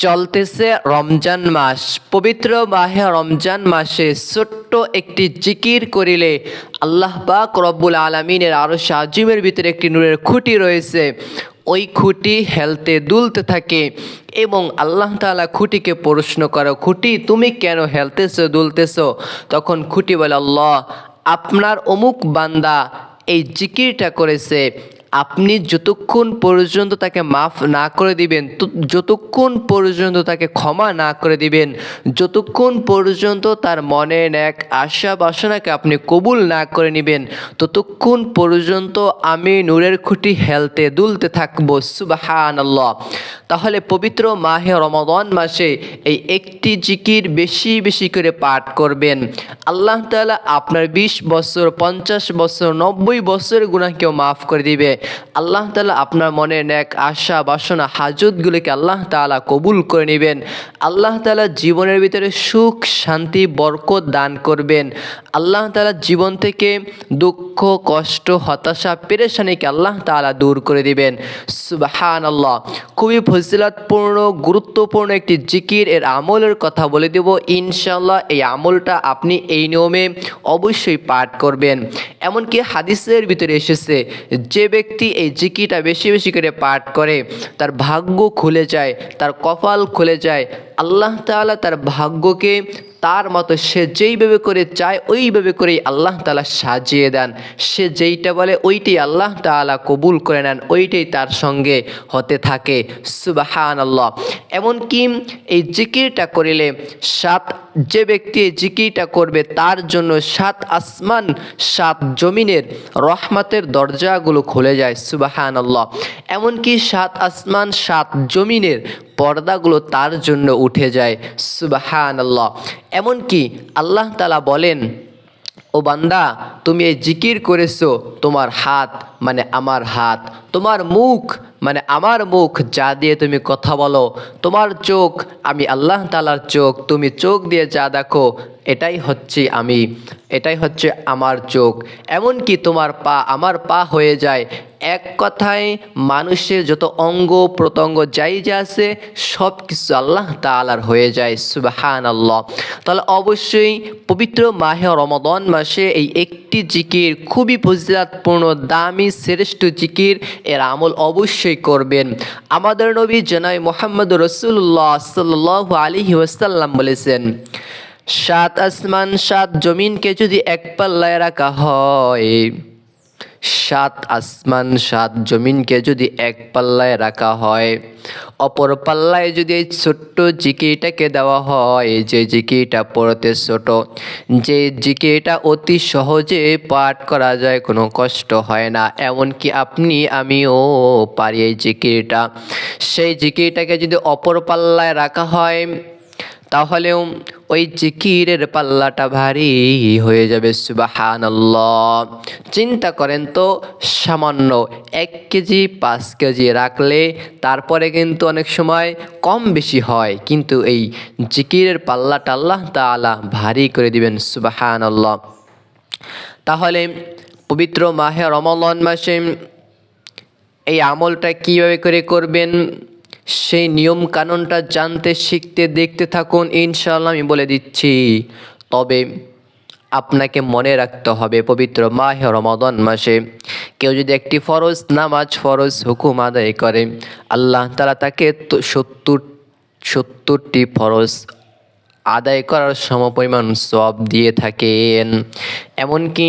চলতেছে রমজান মাস। পবিত্র মাহে রমজান মাসে ছোট্ট একটি জিকির করিলে আল্লাহ পাক রব্বুল আলামিনের আরশ আজিমের ভিতরে একটি নূরের খুঁটি রয়েছে, ওই খুঁটি হেলতে দুলতে থাকে এবং আল্লাহ তাআলা খুঁটিকে প্রশ্ন করে, খুঁটি তুমি কেন হেলতেছো দুলতেছো? তখন খুঁটি বলে, আল্লাহ, আপনার অমুক বান্দা এই জিকিরটা করেছে, আপনি যতক্ষণ পর্যন্ত তাকে মাফ না করে দিবেন, যতক্ষণ পর্যন্ত তাকে ক্ষমা না করে দিবেন, যতক্ষণ পর্যন্ত তার মনে নেক আশা বাসনাকে আপনি কবুল না করে নেবেন, ততক্ষণ পর্যন্ত আমি নূরের খুঁটি হেলতে দুলতে থাকবো। সুবহানাল্লাহ। তাহলে পবিত্র মাহে রমাদান মাসে এই একটি জিকির বেশি বেশি করে পাঠ করবেন। আল্লাহ তাআলা আপনার 20 বছর, 50 বছর, 90 বছরের গুনাহকেও মাফ করে দিবে। আল্লাহ তাআলা আপনার মনের নেক আশা বাসনা হাজতগুলোকে আল্লাহ তাআলা কবুল করে নেবেন। আল্লাহ তাআলা জীবনের ভিতরে সুখ শান্তি বরকত দান করবেন। আল্লাহ তাআলা জীবন থেকে দুঃখ কষ্ট হতাশা পেরেশানিকে আল্লাহ তাআলা দূর করে দিবেন। সুবহানাল্লাহ। খুবই ফজিলতপূর্ণ গুরুত্বপূর্ণ একটি জিকির, এর আমলের কথা বলে দেব ইনশাআল্লাহ। এই আমলটা আপনি এই নিয়মে অবশ্যই পাঠ করবেন। এমনকি হাদিসের ভিতরে এসেছে, যে ব্যক্তি এই জিকিরটা বেশি বেশি করে পাঠ করে তার ভাগ্য খুলে যায়, তার কপাল খুলে যায়। আল্লাহ তাআলা তার ভাগ্যকে তার মতো সে যেইভাবে করে চায় ওইভাবে করেই আল্লাহ তাআলা সাজিয়ে দেন। সে যেইটা বলে ওইটাই আল্লাহ তাআলা কবুল করে নেন, ওইটাই তার সঙ্গে হতে থাকে। সুবহানাল্লাহ। এমনকি এই জিকিরটা করিলে যে ব্যক্তি এই জিকিরটা করবে তার জন্য 7 আসমান 7 জমিনের রহমতের দরজাগুলো খুলে যায়। সুবহানাল্লাহ। এমনকি 7 আসমান 7 জমিনের পর্দাগুলো তার জন্য উঠে যায়। সুবহানাল্লাহ। এমনকি আল্লাহ তাআলা বলেন, ও বান্দা, তুমি এই জিকির করেছো, তোমার হাত মানে আমার হাত, তোমার মুখ মানে আমার মুখ, যা দিয়ে তুমি কথা বলো, তোমার চোখ আমি আল্লাহ তাআলার চোখ, তুমি চোখ দিয়ে যা দেখো এটাই হচ্ছে আমি, এটাই হচ্ছে আমার চোখ। এমনকি তোমার পা আমার পা হয়ে যায়। এক কথায় মানুষের যত অঙ্গ প্রত্যঙ্গ যাই যা আছে সব কিছু আল্লাহ তাআলার হয়ে যায়। সুবহানাল্লাহ। তাহলে অবশ্যই পবিত্র মাহে রমাদান মাসে এই একটি জিকির খুবই ফজিলতপূর্ণ দামি শ্রেষ্ঠ জিকির, এর আমল অবশ্যই করবেন। আমাদের নবী জনাব মুহাম্মদ রাসূলুল্লাহ সাল্লাল্লাহু আলাইহি ওয়াসাল্লাম বলেছেন, 7 আসমান 7 জমিনকে যদি এক পাল্লায় রাখা হয়, 7 আসমান 7 জমিনকে যদি এক পাল্লায় রাখা হয়, অপর পাল্লায় যদি এই ছোট্ট জিকিরটাকে দেওয়া হয়, যে জিকিরটা পড়তে ছোট, যে জিকিরটা অতি সহজে পাঠ করা যায়, কোনো কষ্ট হয় না, এমনকি আমিও পারি এই জিকিরটা, সেই জিকিরটাকে যদি অপর পাল্লায় রাখা হয় তাহলেও ওই জিকিরের পাল্লাটা ভারী হয়ে যাবে। সুবহানাল্লাহ। চিন্তা করেন তো, সামান্য 1 কেজি 5 কেজি রাখলে তারপরে কিন্তু অনেক সময় কম বেশি হয়, কিন্তু এই জিকিরের পাল্লাটা আল্লাহ তাআলা ভারী করে দিবেন। সুবহানাল্লাহ। তাহলে পবিত্র মাহে রমাদান মাসে এই আমলটা কীভাবে করে করবেন, সেই নিয়ম কানুনটা জানতে শিখতে দেখতে থাকুন, ইনশাআল্লাহ আমি বলে দিচ্ছি। তবে আপনাকে মনে রাখতে হবে, পবিত্র মাহে রমাদান মাসে কেউ যদি একটি ফরজ নামাজ, ফরজ হুকুম আদায় করে, আল্লাহ তাআলা তাকে 70টি ফরজ আদায় করার সমপরিমাণ সওয়াব দিয়ে থাকেন। এমনকি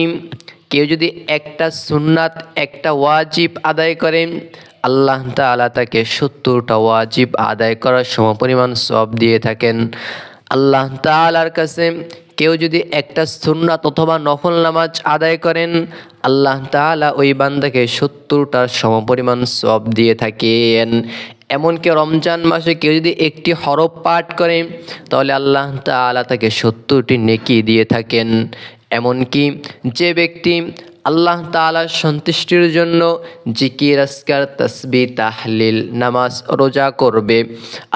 কেউ যদি একটা সুন্নাত, একটা ওয়াজিব আদায় করেন, আল্লাহ তাআলা তাকে 70টা ওয়াজিব আদায় করার সমপরিমাণ সওয়াব দিয়ে থাকেন। আল্লাহ তাআলার কাছে কেউ যদি একটা সুন্নাত অথবা নফল নামাজ আদায় করেন, আল্লাহ তাআলা ওই বান্দাকে 70টার সমপরিমাণ সওয়াব দিয়ে থাকেন। এমনকি রমজান মাসে কেউ যদি একটি হরফ পাঠ করে তাহলে আল্লাহ তাআলা তাকে 70টি নেকি দিয়ে থাকেন। এমনকি যে ব্যক্তি আল্লাহ তাআলার সন্তুষ্টির জন্য জিকির আজকার তাসবিহ তাহলিল নামাজ রোজা করবে,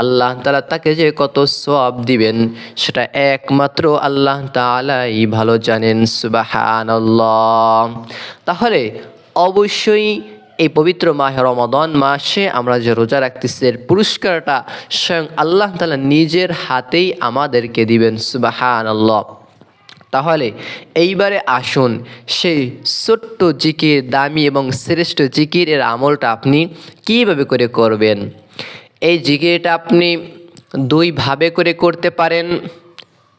আল্লাহ তাআলা তাকে যে কত সওয়াব দিবেন সেটা একমাত্র আল্লাহ তাআলাই ভালো জানেন। সুবহানাল্লাহ। তাহলে অবশ্যই এই পবিত্র মাহে রমাদান মাসে আমরা যে রোজা রাখতেছি এর পুরস্কারটা স্বয়ং আল্লাহ তাআলা নিজের হাতেই আমাদেরকে দিবেন। সুবহানাল্লাহ। তাহলে এইবারে আসুন সেই ছোট্ট জিকির, দামি এবং শ্রেষ্ঠ জিকির এর আমলটা আপনি কীভাবে করে করবেন। এই জিকিরটা আপনি দুইভাবে করে করতে পারেন।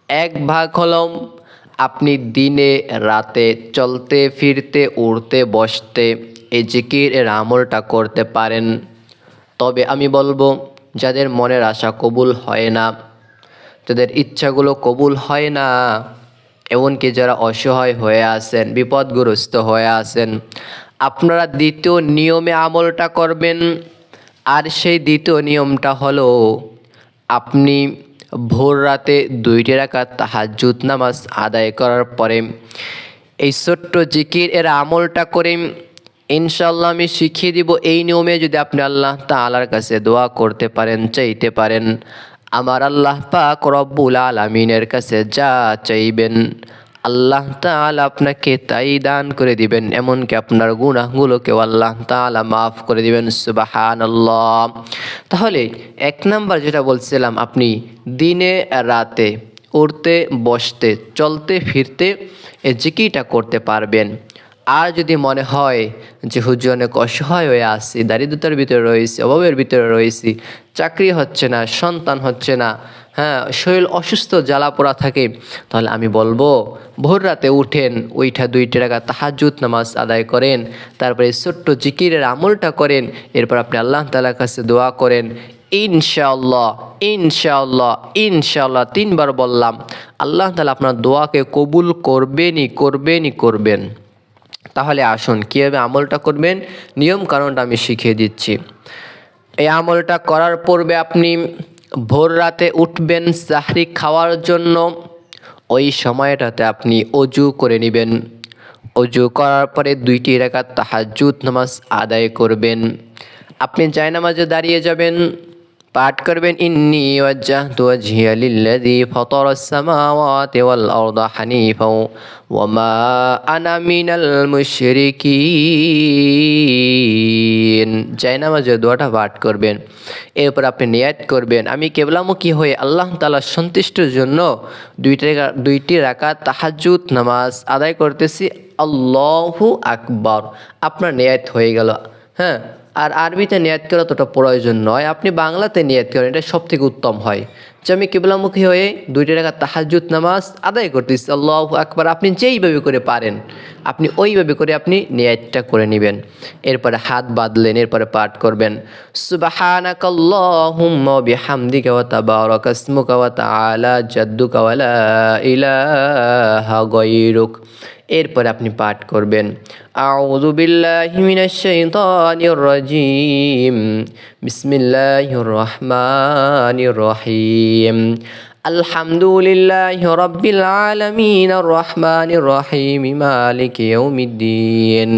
এক ভাগ হলো আপনি দিনে রাতে চলতে ফিরতে উঠতে বসতে এই জিকির এর আমলটা করতে পারেন। তবে আমি বলবো, যাদের মনের আশা কবুল হয় না, যাদের ইচ্ছাগুলো কবুল হয় না, এমনকি যারা অসহায় হয়ে আছেন, বিপদগ্রস্ত হয়ে আছেন, আপনারা দ্বিতীয় নিয়মে আমলটা করবেন। আর সেই দ্বিতীয় নিয়মটা হলো আপনি ভোর রাতে 2 রাকাত তাহাজ্জুদ নামাজ আদায় করার পরে এই ছোট্ট জিকির এর আমলটা করে ইনশাআল্লাহ আমি শিখিয়ে দিব। এই নিয়মে যদি আপনি আল্লাহ তাআলার কাছে দোয়া করতে পারেন, চাইতে পারেন, আমার আল্লাহ পাক রব্বুল আলামিনের কাছে যা চাইবেন আল্লাহ তাআলা আপনাকে তাই দান করে দিবেন। এমনকি আপনার গুনাহগুলোকেও আল্লাহ তাআলা মাফ করে দিবেন। সুবহানাল্লাহ। তাহলে 1 নাম্বার যেটা বলছিলাম, আপনি দিনে রাতে উঠতে বসতে চলতে ফিরতে এই জিকিরটা করতে পারবেন। আর যদি মনে হয় যে হুজুর অনেক অসহায় হয়ে আসছি, দারিদ্রতার ভিতরে রয়েছি, অভাবের ভিতরে রয়েছি, চাকরি হচ্ছে না, সন্তান হচ্ছে না, হ্যাঁ, শরীর অসুস্থ জ্বালাপোড়া থাকে, তাহলে আমি বলবো ভোর রাতে উঠেন, ওইটা 2 রাকাত তাহাজ্জুদ নামাজ আদায় করেন, তারপরে ছোট্ট জিকিরের আমলটা করেন, এরপর আপনি আল্লাহ তাআলার কাছে দোয়া করেন। ইনশাআল্লাহ ইনশাআল্লাহ ইনশাআল্লাহ 3 বার বললাম, আল্লাহ তাআলা আপনার দোয়াকে কবুল করবেন। তাহলে আসুন কীভাবে আমলটা করবেন, নিয়ম কানুনটা আমি শিখিয়ে দিচ্ছি। এই আমলটা করার পূর্বে আপনি ভোর রাতে উঠবেন সাহরি খাওয়ার জন্য। ওই সময়টাতে আপনি অজু করে নেবেন। অজু করার পরে 2 রাকাত তাহাজ্জুদ নামাজ আদায় করবেন। আপনি জায়নামাজে দাঁড়িয়ে যাবেন, পাঠ করবেন ইন্নী ওয়াজ্জাহতু ওয়াজহিয়া লিল্লাযী ফাতারাস সামাওয়াতি ওয়াল আরদা হানিফা ওয়া মা আনা মিনাল মুশরিকিন। জায়নামাজে দোয়াটা পাঠ করবেন। এরপর আপনি নিয়াত করবেন, আমি কিবলামুখী হয়ে আল্লাহ তাআলার সন্তুষ্টির জন্য 2 রাকাত তাহাজ্জুদ নামাজ আদায় করতেছি। আল্লাহু আকবার। আপনার নিয়াত হয়ে গেল। হ্যাঁ, আর আরবিতে নিয়াত করা ততটা প্রয়োজন নয়, আপনি বাংলাতে নিয়াত করেন, এটা সবথেকে উত্তম হয়। যে আমি কিবলামুখী হয়ে 2 রাকাত তাহাজ্জুদ নামাজ আদায় করতেছি, আল্লাহু আকবার। আপনি যেইভাবে করে পারেন আপনি ওইভাবে করে আপনি নিয়াতটা করে নেবেন। এরপরে হাত বাঁধলেন, এরপরে পাঠ করবেন সুবহানাকাল্লাহুম্মা ওয়া বিহামদিকা ওয়া তাবারাকা ইসমুকা ওয়া তাআলা জাদ্দুকা ওয়া লা ইলাহা গায়রুক। এরপরে আপনি পাঠ করবেন আউযু বিল্লাহি মিনাশ শাইতানির রাজীম বিসমিল্লাহির রহমানির রহিম আলহামদুলিল্লাহি রাব্বিল আলামিন আর রহমানির রহিম মালিকি ইয়াউমিদ্দিন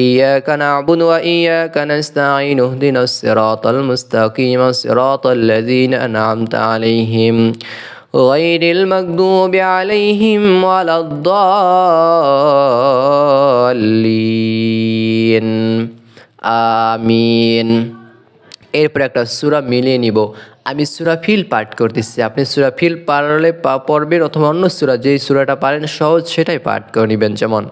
ইয়াকা না'বুদু ওয়া ইয়াকা নাস্তাঈন ইহদিনাস সিরাতাল মুস্তাকিম সিরাতাল লাযীনা আন'আমতা আলাইহিম গায়রিল মাগদুবি আলাইহিম ওয়ালাদ-দাল্লিন। আমিন। এরপর একটা সূরা মিলিয়ে নিব। আমি সূরা ফিল পাঠ করতেছি, আপনি সূরা ফিল পারলে পড়বেন, অথবা অন্য সূরা যেই সূরাটা পারেন সহজ সেটাই পাঠ করে নেবেন। যেমন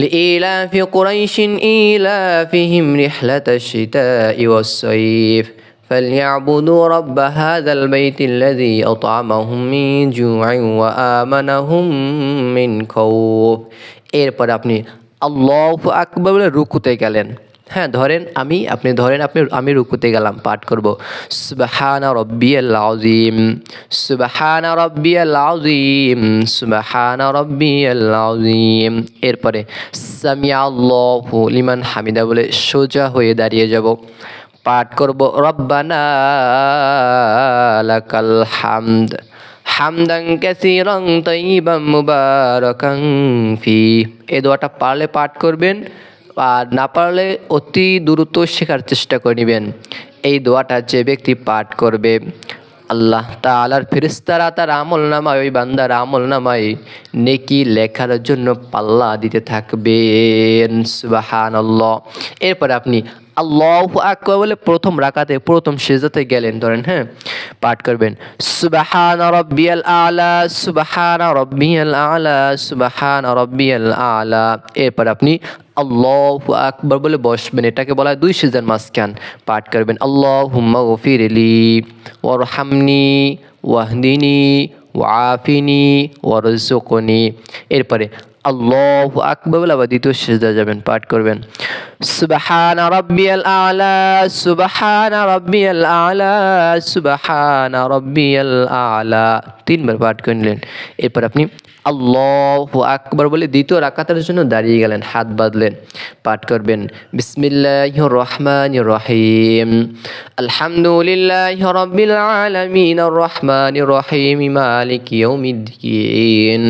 লিইলাফি কুরাইশিন ইলাফিহিম রিহলাতাশ শিতাই ওয়াস সাইফ فليعبدوا رب هذا البيت الذي أطعمهم من جوع وآمنهم من خوف। এরপর আপনি আল্লাহু আকবার বলে রুকুতে গেলেন। হ্যাঁ, ধরেন আমি রুকুতে গেলাম, পাঠ করব সুবহানা রাব্বিয়াল আযীম সুবহানা রাব্বিয়াল আযীম সুবহানা রাব্বিয়াল আযীম। এরপরে সামিআল্লাহু লিমান হামিদা বলে সোজা হয়ে দাঁড়িয়ে যাব, পাঠ করব রব্বানা লাকাল হামদ হামদান কাসীরান তাইয়িবান মুবারাকান ফি। এই দোয়াটা পারলে পাঠ করবেন, আর না পারলে অতি দ্রুত শেখার চেষ্টা করে নেবেন। এই দোয়াটা যে ব্যক্তি পাঠ করবে আল্লাহ তাআলার ফেরেশতারা তার আমলনামায়, ওই বান্দার আমলনামায় নেকি লেখার জন্য পাল্লা দিতে থাকবেন। সুবহানাল্লাহ। এরপর আপনি আল্লাহু আকবার বলে প্রথম রাকাতে প্রথম সিজদাতে গেলেন, ধরেন হ্যাঁ, পাঠ করবেন সুবহানা রাব্বিয়াল আলা, সুবহানা রাব্বিয়াল আলা, সুবহানা রাব্বিয়াল আলা। এরপর আপনি আল্লাহু আকবার বলে বসবেন, এটাকে বলা হয় দুই সিজদার মাঝখান। পাঠ করবেন আল্লাহুম্মা গফিরলি ওয়ারহামনি ওয়াহদিনি ওয়াআফিনি ওয়ারযুকনি। এরপরে আল্লাহু আকবার বলে আবার দ্বিতীয় সিজদা যাবেন, পাঠ করবেন সুবহানা রাব্বিয়াল আলা, সুবহানা রাব্বিয়াল আলা, সুবহানা রাব্বিয়াল আলা। তিনবার পাঠ করে নিলেন। এরপর আপনি আল্লাহু আকবার বলে দ্বিতীয় রাকাতের জন্য দাঁড়িয়ে গেলেন, হাত বাঁধলেন, পাঠ করবেন বিসমিল্লাহির রহমানির রহিম আলহামদুলিল্লাহি রাব্বিল আলামিন আর রহমানির রহিম মালিকি ইয়াউমিদ্দিন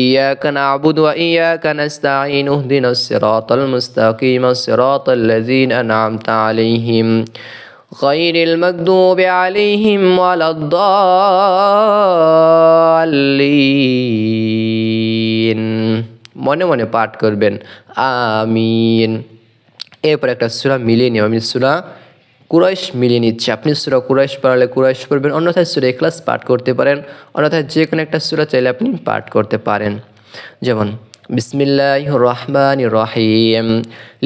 إياك نعبد وإياك نستعين اهدنا الصراط المستقيم صراط الذين أنعمت عليهم غير المغضوب عليهم ولا الضالين। মনে মনে পাঠ করবেন আমিন। এরপর একটা সূরা মিলিয়ে নিও, আমি সূরা কুরাইশ মিলিয়ে নিচ্ছে। আপনি সূরা কুরাইশ পারলে কুরাইশ পড়বেন, অন্যথায় সূরা ইখলাস পাঠ করতে পারেন, অন্যথায় যে কোনো একটা সূরা চাইলে আপনি পাঠ করতে পারেন। যেমন বিসমিল্লাহির রহমানির রহিম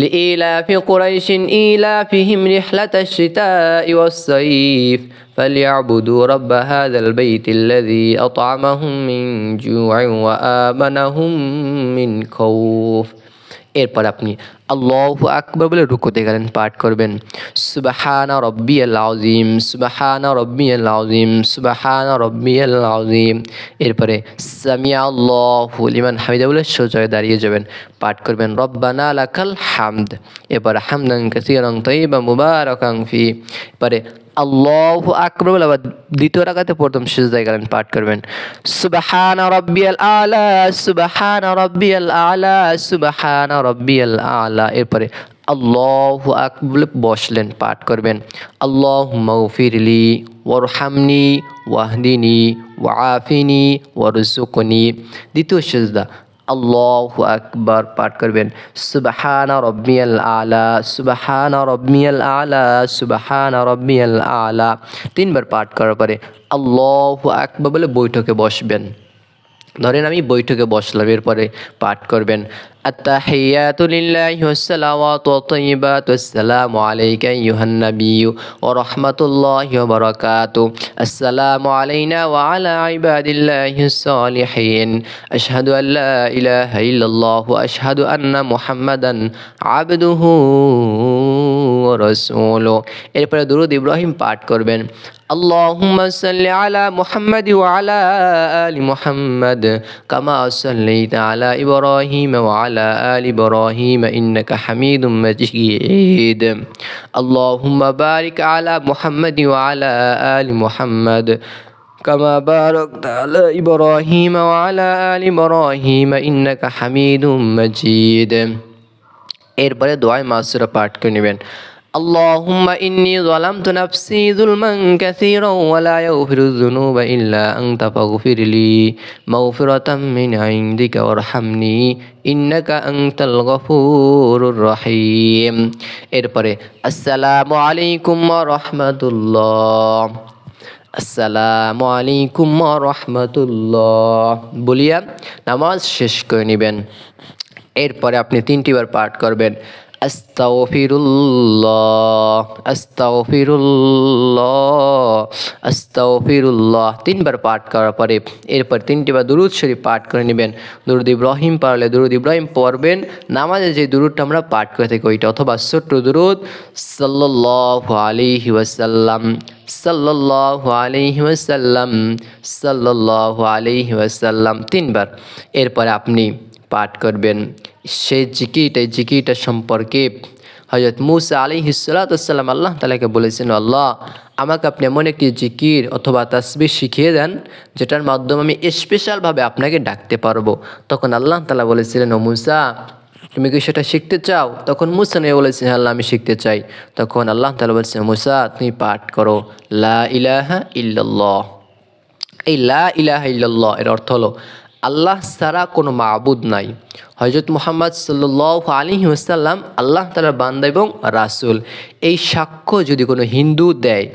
লিইলাফি কুরাইশিন ইলাফিহিম রিহলাতাশ শিতাই ওয়াস সাইফ ফালইয়াবুদু রাব্ব হাযাল বাইতিল্লাযী আত'আমাহুম মিন জু'ইন ওয়া আমানাহুম মিন খাউফ। এরপর আপনি আল্লাহু আকবার বলে রুকুতে গেলেন, পাঠ করবেন সুবহানা রাব্বিয়াল আযীম, সুবহানা রাব্বিয়াল আযীম, সুবহানা রাব্বিয়াল আযীম। এরপরে সামিআ আল্লাহু লিমান হামিদা বলে সোজা দাঁড়িয়ে যাবেন, পাঠ করবেন রব্বানা লাকাল হামদ। এরপর হামদান কাসীরান তাইয়্যিবান মুবারাকান ফি। এরপরে আল্লাহু আকবার বলে আবার দ্বিতীয় রাকাতে প্রথম সিজদায় গেলেন, পাঠ করবেন সুবহানা রাব্বিয়াল আলা, সুবহানা রাব্বিয়াল আলা, সুবহানা রাব্বিয়াল আলা। এরপরে আল্লাহু আকবার বলে বসলেন, পাঠ করবেন আল্লাহুম্মা গফিরলি ওয়ারহামনি ওয়াহদিনি ওয়াআফিনি ওয়ারযুকনি। দ্বিতীয় সিজদা আল্লাহু আকবার, পাঠ করবেন সুবহানা রাব্বিয়াল আলা, সুবহানা রাব্বিয়াল আলা, সুবহানা রাব্বিয়াল আলা। তিনবার পাঠ করার পরে আল্লাহু আকবার বলে বৈঠকে বসবেন। ধরেন আমি বৈঠকে বসলাম, এরপরে পাঠ করবেন আত্তাহিয়াতু লিল্লাহি ওয়াসসালাওয়াতু ওয়াত-তাইয়্যিবাতু আসসালামু আলাইকা আইয়ুহান নাবিয়্যু ওয়া রাহমাতুল্লাহি ওয়া বারাকাতুহু আসসালামু আলাইনা ওয়া আলা ইবাদিল্লাহিস সালিহিন আশহাদু আল্লা ইলাহা ইল্লাল্লাহ ওয়া আশহাদু আন্না মুহাম্মাদান আবদুহু ওয়া রাসূলুহু। এরপরে দুরূদ ইব্রাহিম পাঠ করবেন আল্লাহুম্মা সাল্লি আলা মুহাম্মাদি ওয়া আলা আলি মুহাম্মাদ কামা সাল্লাইতা আলা ইব্রাহিম ওয়া আলা আলি ইব্রাহিম ইন্নাকা হামিদুম মাজিদ। আল্লাহুম্মা বারিক আলা মুহাম্মাদি ওয়া আলা আলি মুহাম্মাদ কামা বারাকতা আলা ইব্রাহিম ওয়া আলা আলি ইব্রাহিম ইন্নাকা হামিদুম মাজিদ। এরপরে দোয়া মাসুরা পাঠ করে নেবেন اللهم إني ظلمت نفسي ظلما كثيرا ولا يغفر الذنوب إلا أنت فاغفر لي مغفرة من عندك وارحمني إنك أنت الغفور الرحيم। এরপরে আসসালামু আলাইকুম ওয়া রাহমাতুল্লাহ, আসসালামু আলাইকুম ওয়া রাহমাতুল্লাহ বলিয়া নামাজ শেষ করে নেবেন। এরপরে আপনি তিনটিবার পাঠ করবেন আস্তাগফিরুল্লাহ, আস্তাগফিরুল্লাহ, আস্তাগফিরুল্লাহ। তিনবার পাঠ করার পরে এরপর তিনটিবার দুরূদ শরীফ পাঠ করে নেবেন। দুরূদ ইব্রাহিম পারলে দুরূদ ইব্রাহিম পড়বেন, নামাজে যে দুরূদটা আমরা পাঠ করে থাকি ওইটা, অথবা ছোট্ট দুরূদ সাল্লাল্লাহু আলাইহি ওয়াসাল্লাম, সাল্লাল্লাহু আলাইহি ওয়াসাল্লাম, সাল্লাল্লাহু আলাইহি ওয়াসাল্লাম তিনবার। এরপরে আপনি পাঠ করবেন সেই জিকিরটা সম্পর্কে হযরত মুসা আলাইহিস সালাতু ওয়াসসালাম আল্লাহ তাআলাকে বলেছেন, আল্লাহ আমাকে আপনি এমন একটি জিকির অথবা তাসবিহ শিখিয়ে দেন যেটার মাধ্যমে আমি স্পেশালভাবে আপনাকে ডাকতে পারবো। তখন আল্লাহ তাআলা বলেছিলেন, ও মুসা তুমি কি সেটা শিখতে চাও? তখন মুসা নবী বলেছেন, হ্যাঁ আল্লাহ, আমি শিখতে চাই। তখন আল্লাহ তাআলা বলছেন, মুসা তুমি পাঠ করো লা ইলাহা ইল্লাল্লাহ। এই লা ইলাহা ইল্লাল্লাহ এর অর্থ হলো আল্লাহ ছাড়া কোনো মাবুদ নাই। হযরত মুহাম্মদ সাল্লাল্লাহু আলাইহি ওয়াসাল্লাম আল্লাহ তাআলার বান্দা এবং রাসূল। এই সাক্ষ্য যদি কোনো হিন্দু দেয়,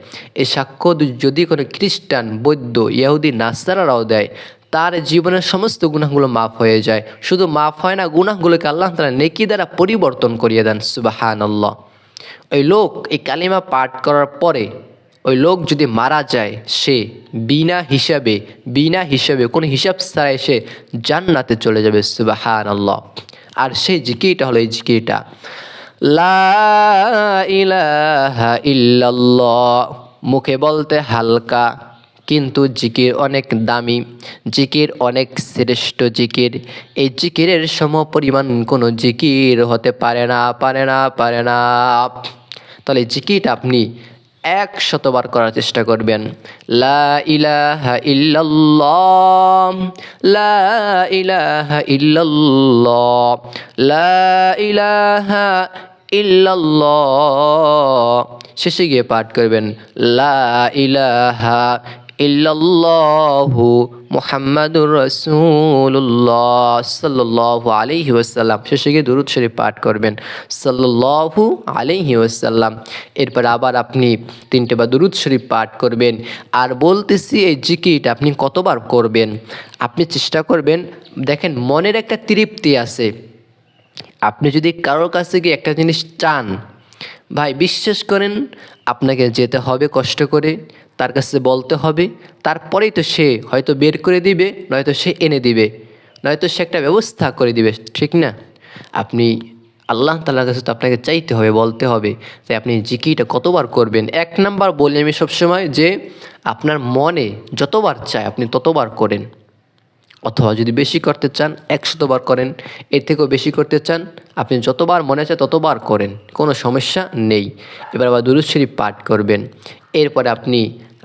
এই সাক্ষ্য যদি কোনো খ্রিস্টান, বৌদ্ধ, ইহুদি, নাসারারাও দেয়, তার জীবনের সমস্ত গুনাহগুলো মাফ হয়ে যায়। শুধু মাফ হয় না, গুনাহগুলোকে আল্লাহ তাআলা নেকি দ্বারা পরিবর্তন করিয়ে দেন। সুবহানাল্লাহ। ওই লোক এই কালিমা পাঠ করার পরে ওই লোক যদি মারা যায়, সে বিনা হিসাবে কোনো হিসাব ছাড়াই সে জান্নাতে চলে যাবে। সুবহানাল্লাহ। আর সেই জিকিরটা হলো এই জিকিরটা, লা ইলাহা ইল্লাল্লাহ। মুখে বলতে হালকা, কিন্তু জিকির অনেক দামি, জিকির অনেক শ্রেষ্ঠ জিকির। এই জিকিরের সমপরিমাণ কোনো জিকির হতে পারে না। তাহলে জিকিরটা আপনি 100 বার করার চেষ্টা করবেন। লা ইলাহা ইল্লাল্লাহ, লা ইলাহা ইল্লাল্লাহ, লা ইলাহা ইল্লাল্লাহ। শেষে গিয়ে পাঠ করবেন লা ইলাহা ইল্লাল্লাহু মুহাম্মাদুর রাসূলুল্লাহ সাল্লাল্লাহু আলাইহি ওয়াসাল্লাম। শেষে গিয়ে দুরূদ শরীফ পাঠ করবেন সাল্লাল্লাহু আলাইহি ওয়াসাল্লাম। এরপর আবার আপনি 3টে বার দুরূদ শরীফ পাঠ করবেন। আর বলতেছি এই জিকিরটা আপনি কতবার করবেন, আপনি চেষ্টা করবেন। দেখেন, মনের একটা তৃপ্তি আছে। আপনি যদি কারোর কাছে গিয়ে একটা জিনিস চান, ভাই বিশ্বাস করেন, আপনাকে যেতে হবে কষ্ট করে, তার কাছে বলতে হবে, তারপরেই তো সে হয়তো বের করে দিবে, নয়তো সে এনে দিবে, নয়তো সে একটা ব্যবস্থা করে দিবে, ঠিক না? আপনি আল্লাহ তাআলার কাছে তো আপনাকে চাইতে হবে, বলতে হবে। তাই আপনি জিকিরটা কতবার করবেন? 1 নাম্বার বলি আমি সবসময় যে আপনার মনে যতবার চায় আপনি ততবার করেন। অথবা যদি বেশি করতে চান 100 বার করেন, এর থেকেও বেশি করতে চান আপনি যতবার মনে চায় ততবার করেন, কোনো সমস্যা নেই। এবার আবার দুরূদ শরীফ পাঠ করবেন। এরপরে আপনি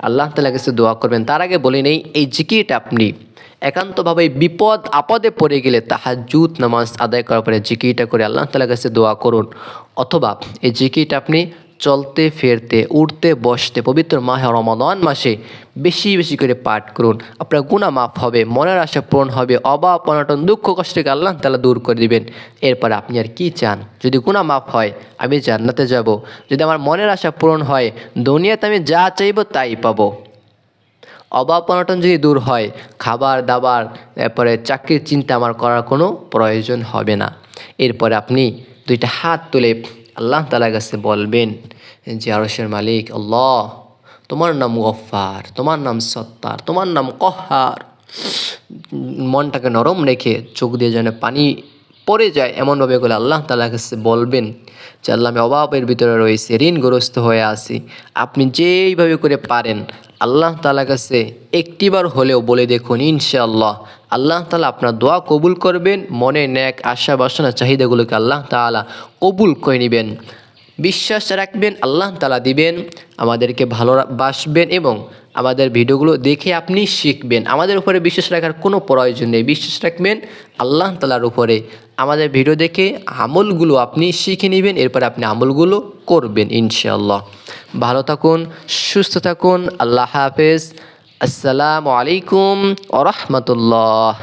আল্লাহ তাআলার কাছে দোয়া করবেন। তার আগে বলে নেই, এই জিকিরটা আপনি একান্তভাবে বিপদ আপদে পড়ে গেলে তাহাজ্জুদ নামাজ আদায় করার পরে জিকিরটা করে আল্লাহ তাআলার কাছে দোয়া করুন। অথবা এই জিকিরটা আপনি চলতে ফিরতে, উঠতে বসতে পবিত্র মাহে রমাদান মাসে বেশি বেশি করে পাঠ করুন। আপনার গুনাহ মাফ হবে, মনের আশা পূরণ হবে, অভাব অনটন দুঃখ কষ্টকে আল্লাহ তাআলা দূর করে দিবেন। এরপর আপনি আর কি চান? যদি গুনাহ মাফ হয় আমি জান্নাতে যাব, যদি আমার মনের আশা পূরণ হয় দুনিয়াতে আমি যা চাইব তাই পাবো, অভাব অনটন যদি দূর হয়, খাবার দাবার, এরপরে চাকরির চিন্তা আমার করার কোনো প্রয়োজন হবে না। এরপরে আপনি 2টা হাত তুলে আল্লাহ তাআলার কাছে বলবেন যে, আরশের মালিক আল্লাহ, তোমার নাম গফফার, তোমার নাম সত্তার, তোমার নাম কহ্হার। মনটাকে নরম রেখে চোখ দিয়ে যেন পানি পড়ে যায় এমনভাবে করে আল্লাহ তাআলার কাছে বলবেন যে, আল্লাহ আমি অভাবের ভিতরে রয়েছি, ঋণগ্রস্ত হয়ে আছি। আপনি যেইভাবে করে পারেন আল্লাহ তাআলার কাছে একটিবার হলেও বলে দেখুন, ইনশাআল্লাহ আল্লাহ তাআলা আপনার দোয়া কবুল করবেন। মনে নেক আশা বাসনা চাহিদাগুলোকে আল্লাহ তাআলা কবুল করে নেবেন। বিশ্বাস রাখবেন, আল্লাহ তাআলা দিবেন। আমাদেরকে ভালোবাসবেন এবং আমাদের ভিডিওগুলো দেখে আপনি শিখবেন। আমাদের উপরে বিশ্বাস রাখার কোনো প্রয়োজন নেই, বিশ্বাস রাখবেন আল্লাহ তাআলার উপরে। আমাদের ভিডিও দেখে আমলগুলো আপনি শিখে নেবেন, এরপর আপনি আমলগুলো করবেন ইনশাআল্লাহ। ভালো থাকুন, সুস্থ থাকুন। আল্লাহ হাফেজ। আসসালামু আলাইকুম ওয়া রাহমাতুল্লাহ।